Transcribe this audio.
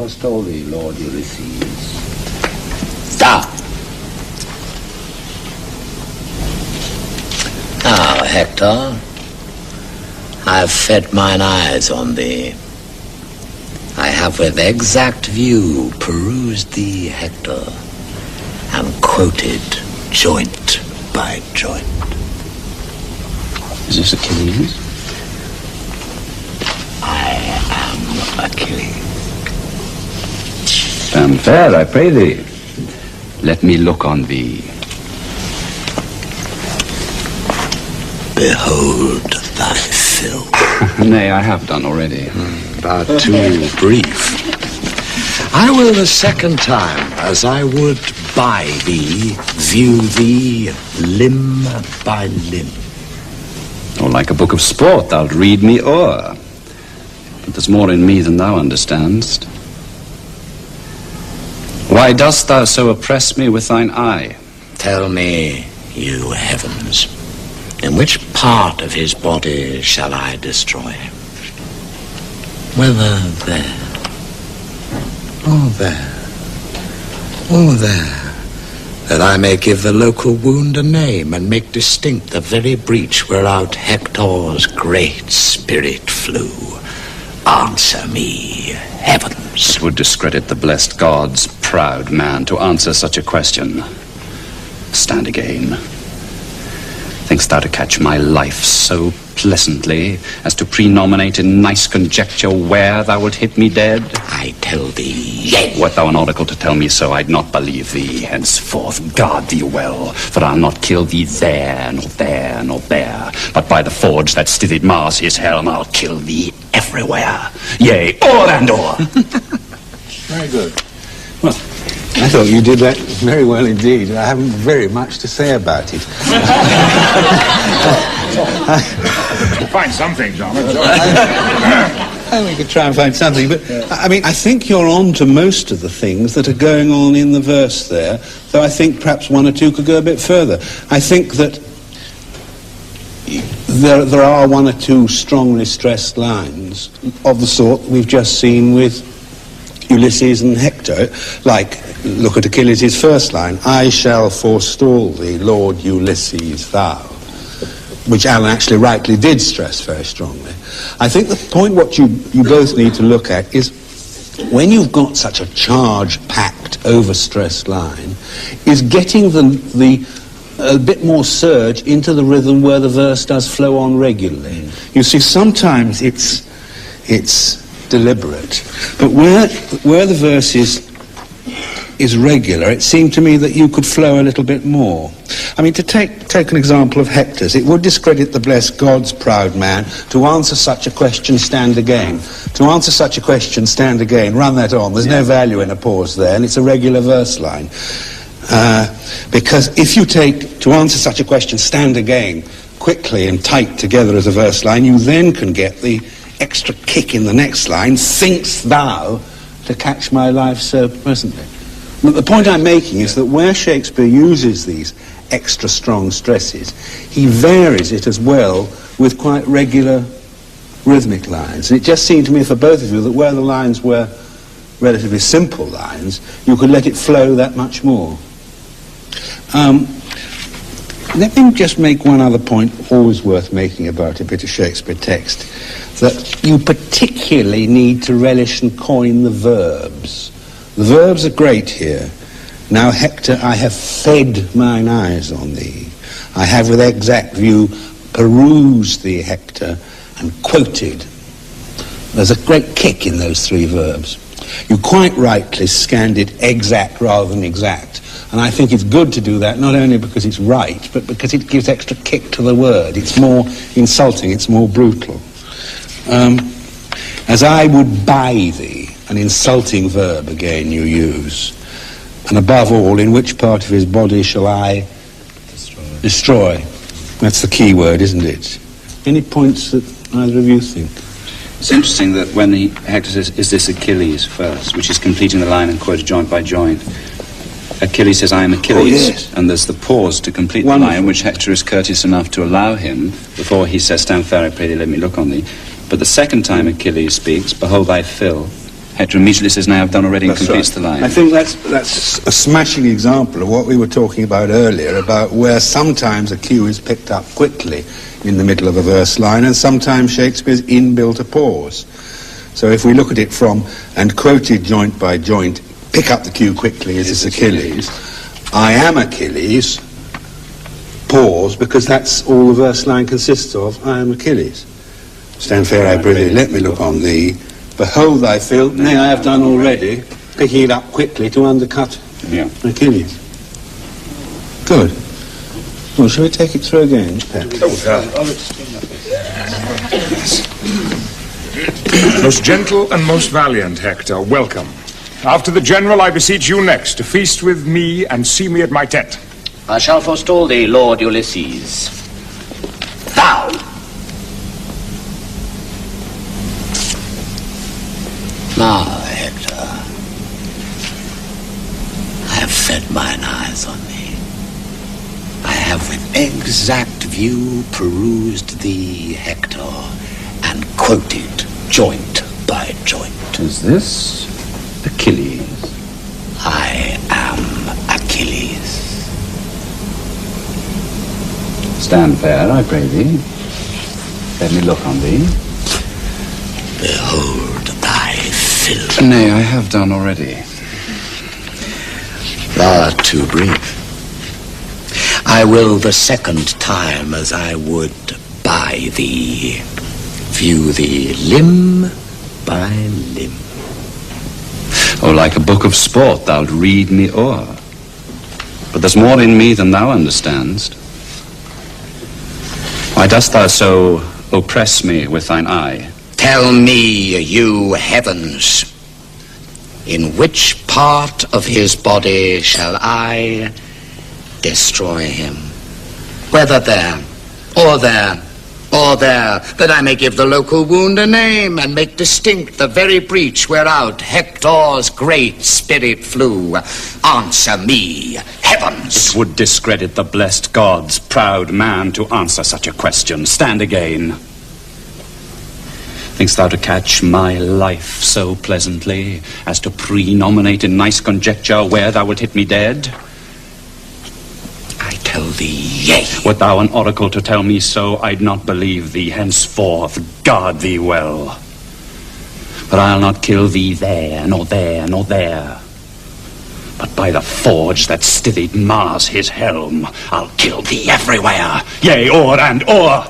forestall thee, Lord Ulysses. Thou! Now, Hector, I have fed mine eyes on thee. I have with exact view perused thee, Hector, and quoted joint by joint. Is this Achilles? I am Achilles. Stand fair, I pray thee. Let me look on thee. Behold thy fill. Nay, I have done already. But too brief. I will the second time, as I would by thee, view thee limb by limb. Or like a book of sport, thou'lt read me o'er. But there's more in me than thou understandst. Why dost thou so oppress me with thine eye? Tell me, you heavens, in which part of his body shall I destroy? Whether there, or there, or there, that I may give the local wound a name and make distinct the very breach whereout Hector's great spirit flew. Answer me, heavens. It would discredit the blessed gods, proud man, to answer such a question. Stand again. Think'st thou to catch my life so pleasantly as to prenominate in nice conjecture where thou wilt hit me dead? I tell thee, yea. Wert thou an oracle to tell me so, I'd not believe thee. Henceforth, guard thee well, for I'll not kill thee there, nor there, nor there. But by the forge that stithed Mars his helm, I'll kill thee everywhere. Yea, o'er and o'er. Very good. Well, I thought you did that very well indeed. I haven't very much to say about it. We'll find something, John. We could try and find something, but I mean, I think you're on to most of the things that are going on in the verse there, though I think perhaps one or two could go a bit further. I think that there are one or two strongly stressed lines of the sort we've just seen with Ulysses and Hector, like, look at Achilles' first line, I shall forestall thee, Lord Ulysses, thou, which Alan actually rightly did stress very strongly. I think the point what you both need to look at is when you've got such a charge-packed, overstressed line, is getting a bit more surge into the rhythm where the verse does flow on regularly. You see, sometimes it's deliberate, but where the verse is regular, it seemed to me that you could flow a little bit more. I mean, to take an example of Hector's, it would discredit the blessed gods, proud man, to answer such a question, stand again. To answer such a question, stand again, run that on. There's no value in a pause there, and it's a regular verse line. Because if you take, to answer such a question, stand again, quickly and tight together as a verse line, you then can get the extra kick in the next line, think'st thou to catch my life so presently. But the point I'm making is that where Shakespeare uses these extra strong stresses, he varies it as well with quite regular rhythmic lines. And it just seemed to me for both of you that where the lines were relatively simple lines, you could let it flow that much more. Let me just make one other point, always worth making about a bit of Shakespeare text, that you particularly need to relish and coin the verbs. The verbs are great here. Now, Hector, I have fed mine eyes on thee. I have with exact view perused thee, Hector, and quoted. There's a great kick in those three verbs. You quite rightly scanned it exact rather than exact. And I think it's good to do that, not only because it's right, but because it gives extra kick to the word. It's more insulting, it's more brutal. As I would buy thee, an insulting verb again you use. And above all, in which part of his body shall I destroy? That's the key word, isn't it? Any points that either of you think? It's interesting that when Hector says, is this Achilles first, which is completing the line and quoted joint by joint, Achilles says, I am Achilles, oh, yes. And there's the pause to complete the line, which Hector is courteous enough to allow him before he says, stand fair, I pray thee, let me look on thee. But the second time Achilles speaks, behold thy fill, Hector and Michelis now have done already and completes the line. I think that's a smashing example of what we were talking about earlier, about where sometimes a cue is picked up quickly in the middle of a verse line, and sometimes Shakespeare's inbuilt a pause. So if we look at it from, and quoted joint by joint, pick up the cue quickly as is Achilles, I am Achilles, pause, because that's all the verse line consists of, I am Achilles. Stand fair, I prithee, let me look on thee. Behold thy field, nay, I have done already, picking it up quickly to undercut Achilles. Good. Well, shall we take it through again, Pep? Most gentle and most valiant, Hector, welcome. After the general, I beseech you next to feast with me and see me at my tent. I shall forestall thee, Lord Ulysses. Thou! Now, Hector, I have fed mine eyes on thee. I have with exact view perused thee, Hector, and quoted joint by joint. Is this Achilles? I am Achilles. Stand fair, I pray thee. Let me look on thee. Behold thy filth. Nay, I have done already. Thou art too brief. I will the second time, as I would by thee, view thee limb by limb. Oh, like a book of sport, thou'lt read me o'er. But there's more in me than thou understandst. Why dost thou so oppress me with thine eye? Tell me, you heavens, in which part of his body shall I destroy him? Whether there, or there, or there, that I may give the local wound a name, and make distinct the very breach whereout Hector's great spirit flew. Answer me, heavens! It would discredit the blessed gods, proud man, to answer such a question. Stand again. Think'st thou to catch my life so pleasantly as to prenominate in nice conjecture where thou wilt hit me dead? I tell thee, yea. Wert thou an oracle to tell me so, I'd not believe thee. Henceforth, guard thee well. But I'll not kill thee there, nor there, nor there. But by the forge that stithied Mars his helm, I'll kill thee everywhere, yea, o'er and o'er.